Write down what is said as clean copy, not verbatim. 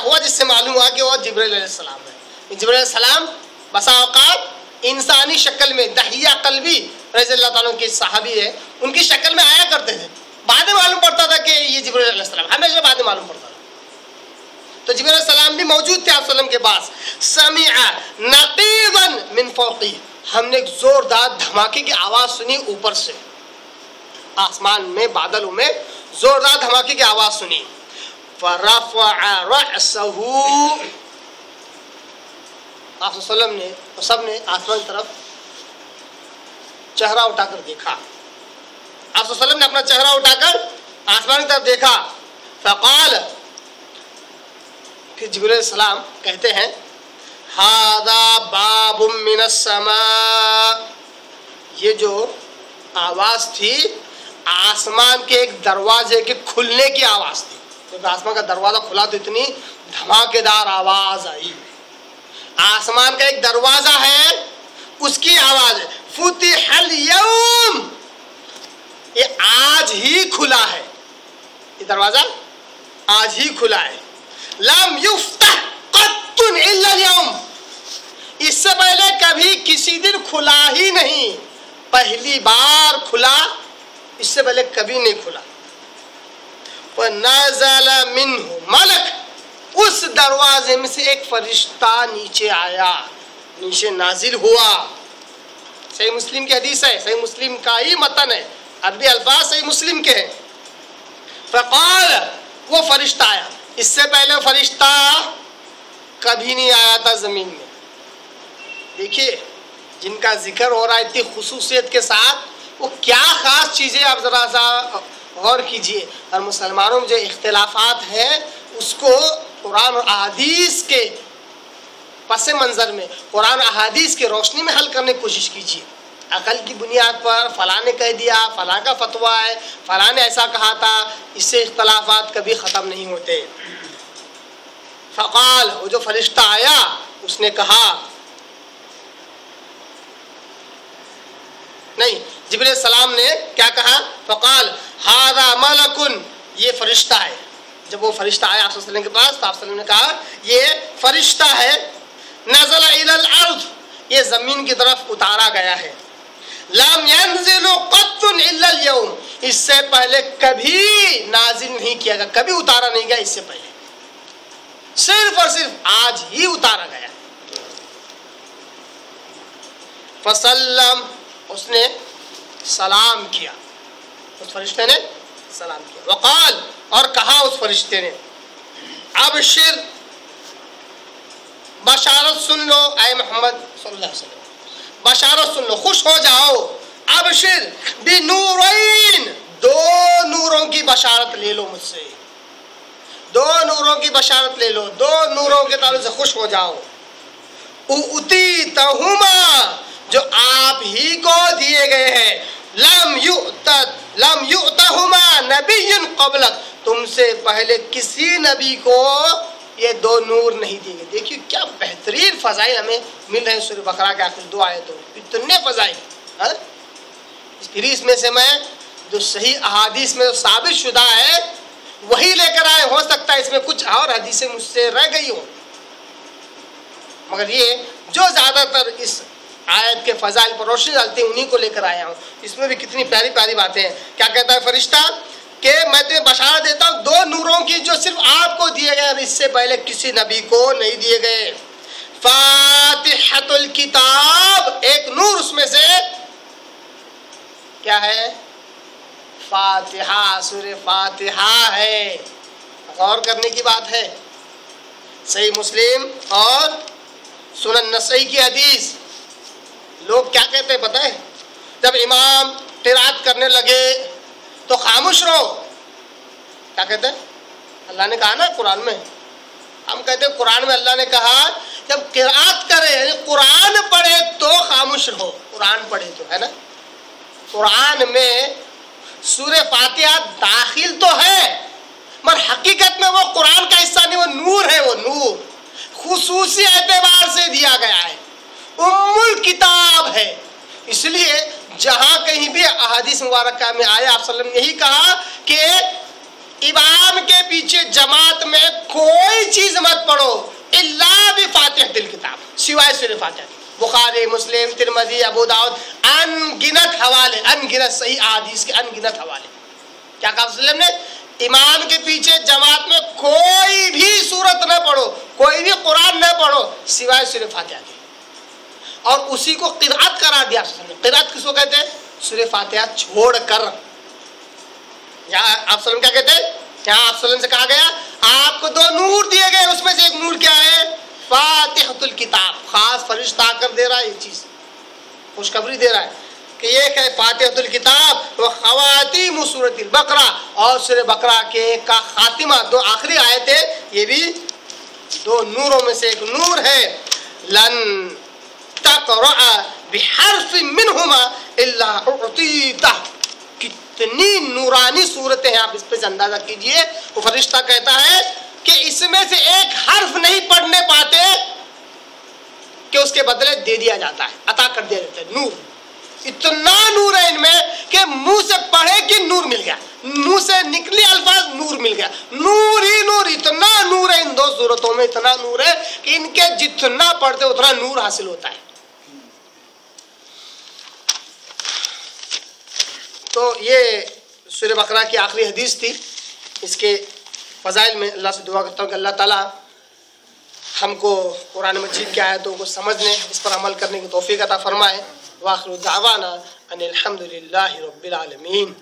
ہوا جس سے معلوم ہوا کہ وہ جبرائیل علیہ السلام ہے. جبرائیل علیہ السلام بسا اوقات انسانی شکل میں دحیہ قلبی رضی اللہ تعالیٰ کی صحابی ہے ان کی شکل میں آیا کرتے تھے. بعد میں معلوم پڑتا تھا کہ یہ جبرائیل علیہ السلام, ہمیشہ بعد میں معلوم پڑتا تھا. تو جبرائیل علیہ السلام بھی موجود تھے آپ صلی اللہ علیہ وسلم کے پاس. سمع نقیضا من فوقی, ہم نے ایک زوردار دھماکے کی آواز سنی اوپر سے, آسمان میں بادلوں میں زوردار دھماکے کی آواز سنی. فرفع رأسه, آپ صلی اللہ علیہ وسلم نے اور سب نے آسمان کی طرف چہرہ اٹھا کر دیکھا. آپ صلی اللہ علیہ وسلم نے اپنا چہرہ اٹھا کر آسمان کی طرف دیکھا. فقال, پھر جبرائیل علیہ السلام کہتے ہیں ھذا باب من السماء, یہ جو آواز تھی آسمان کے ایک دروازے کے کھلنے کی آواز تھی. جب آسمان کا دروازہ کھلا تو اتنی دھماکے دار آواز آئی. آسمان کا ایک دروازہ ہے اس کی آواز ہے. فتح اليوم, یہ آج ہی کھلا ہے, یہ دروازہ آج ہی کھلا ہے. لم یفتح قط الا اليوم, اس سے پہلے کبھی کسی دن کھلا ہی نہیں, پہلی بار کھلا, اس سے پہلے کبھی نہیں کھلا. فنزل منہ ملک, اس دروازے میں سے ایک فرشتہ نیچے آیا, نیچے نازل ہوا. صحیح مسلم کی حدیث ہے, صحیح مسلم کا ہی متن ہے, عربی الفاظ صحیح مسلم کے ہیں. فقال, وہ فرشتہ آیا, اس سے پہلے فرشتہ کبھی نہیں آیا تھا زمین میں. دیکھیے جن کا ذکر ہو رہا ہے اتنی خصوصیت کے ساتھ, وہ کیا خاص چیزیں آپ ذرا سا غور کیجئے. اور مسلمانوں میں جو اختلافات ہیں اس کو قرآن اور احادیث کے پس منظر میں, قرآن احادیث کی روشنی میں حل کرنے کی کوشش کیجیے. عقل کی بنیاد پر فلاں نے کہہ دیا, فلاں کا فتویٰ ہے, فلاں نے ایسا کہا تھا, اس سے اختلافات کبھی ختم نہیں ہوتے. فقال, وہ جو فرشتہ آیا اس نے کہا, نہیں جبرائیل السلام نے کیا کہا, فقال ھذا ملک, یہ فرشتہ ہے. جب وہ فرشتہ آیا آپ صلی اللہ علیہ وسلم کے پاس تو آپ صلی اللہ علیہ وسلم نے کہا یہ فرشتہ ہے. نزل الی الارض, یہ زمین کی طرف اتارا گیا ہے. لم ينزل قط الا اليوم, اس سے پہلے کبھی نازل نہیں کیا گیا, کبھی اتارا نہیں گیا اس سے پہلے, صرف اور صرف آج ہی اتارا گیا. فسلم, اس نے سلام کیا, اس فرشتے نے سلام کیا. وقال, اور کہا اس فرشتے نے, ابشر, بشارت سن لو اے محمد صلی اللہ علیہ وسلم, بشارت سن لو, خوش ہو جاؤ. ابشر بنورین, دو نوروں کی بشارت لے لو مجھ سے, دو نوروں کی بشارت لے لو, دو نوروں کے تعلق سے خوش ہو جاؤ. اُوتیتہما, جو آپ ہی کو دیے گئے ہیں. لم یؤتہما نبی قبلک, تم سے پہلے کسی نبی کو یہ دو نور نہیں دیے گئے. دیکھیے کیا بہترین فضائل ہمیں مل رہے ہیں سورہ بقرہ کے آخر دو آیتوں میں, اتنے فضائل. پھر اس میں سے میں جو صحیح احادیث میں ثابت شدہ ہے وہی لے کر آئے. ہو سکتا ہے اس میں کچھ اور حدیثیں مجھ سے رہ گئی ہوں, مگر یہ جو زیادہ تر اس آیت کے فضائل پر روشنی ڈالتے ہیں انہی کو لے کر آیا ہوں. اس میں بھی کتنی پیاری پیاری باتیں ہیں. کیا کہتا ہے فرشتہ کہ میں تمہیں بشارت دیتا ہوں دو نوروں کی جو صرف آپ کو دیے گئے اور اس سے پہلے کسی نبی کو نہیں دیے گئے. فاتحۃ الکتاب, ایک نور اس میں سے کیا ہے, فاتحہ, سورہ فاتحہ ہے. غور کرنے کی بات ہے. صحیح مسلم اور سنن نسائی کی حدیث. لوگ کیا کہتے ہیں پتہ ہے, جب امام قرات کرنے لگے تو خاموش رہو. کیا کہتے ہیں, اللہ نے کہا نا قرآن میں, ہم کہتے ہیں قرآن میں اللہ نے کہا جب قرات کرے یعنی قرآن پڑھے تو خاموش رہو. قرآن پڑھے تو ہے نا, قرآن میں سورہ فاتحہ داخل تو ہے مگر حقیقت میں وہ قرآن کا حصہ نہیں, وہ نور ہے. وہ نور خصوصی اعتبار سے دیا گیا ہے, ام الکتاب ہے. اس لیے جہاں کہیں بھی احادیث مبارکہ میں آیا آپ صلی اللہ علیہ وسلم نے یہی کہا کہ امام کے پیچھے جماعت میں کوئی چیز مت پڑھو الا بفاتحۃ الکتاب، سوائے سورہ فاتحہ کے۔ بخاری، مسلم، ترمذی، ابو داؤد، ان گنت حوالے، ان گنت صحیح احادیث کے ان گنت حوالے۔ کیا کہا وسلم نے؟ امام کے پیچھے جماعت میں کوئی بھی سورت نہ پڑھو، کوئی بھی قرآن نہ پڑھو سوائے سورہ فاتحہ کے، اور اسی کو قرأت قرار دیا وسلم نے۔ قرأت کس کو کہتے ہیں؟ سورہ فاتحہ چھوڑ کر۔ یہاں آپ وسلم کیا کہتے ہیں؟ یہاں آپ وسلم سے کہا گیا آپ کو 2 نور دیے گئے، اس میں سے ایک نور کیا ہے؟ فاتحۃ الکتاب۔ خاص فرشتہ آ کر دے رہا ہے، یہ چیز خوشخبری دے رہا ہے کہ ایک ہے فاتحۃ الکتاب و خواتیم سورۃ البقرہ، اور سورہ بقرہ کے کا خاتمہ 2 آخری آیتیں، یہ بھی 2 نوروں میں سے ایک نور ہے۔ لن تقرأ بحرف منہما الا اعطیتہ۔ کتنی نورانی صورتیں ہیں، آپ اس پہ سے اندازہ کیجئے۔ وہ فرشتہ کہتا ہے کہ اس میں سے ایک حرف نہیں پڑھنے پاتے کہ اس کے بدلے دے دیا جاتا ہے، عطا کر دیا جاتا ہے۔ نور، اتنا نور ہے ان میں کہ منہ سے پڑھے کہ نور مل گیا، منہ سے نکلی الفاظ نور مل گیا، نور ہی نور۔ اتنا نور ہے ان 2 صورتوں میں، اتنا نور ہے کہ ان کے جتنا پڑھتے اتنا نور حاصل ہوتا ہے۔ تو یہ سورہ بقرہ کی آخری حدیث تھی۔ اس کے فضائل میں اللہ سے دعا کرتا ہوں کہ اللہ تعالیٰ ہم کو قرآن مجید کی آیتوں کو سمجھنے، اس پر عمل کرنے کی توفیق عطا فرمائے۔ وآخر دعوانا ان الحمد للہ رب العالمین۔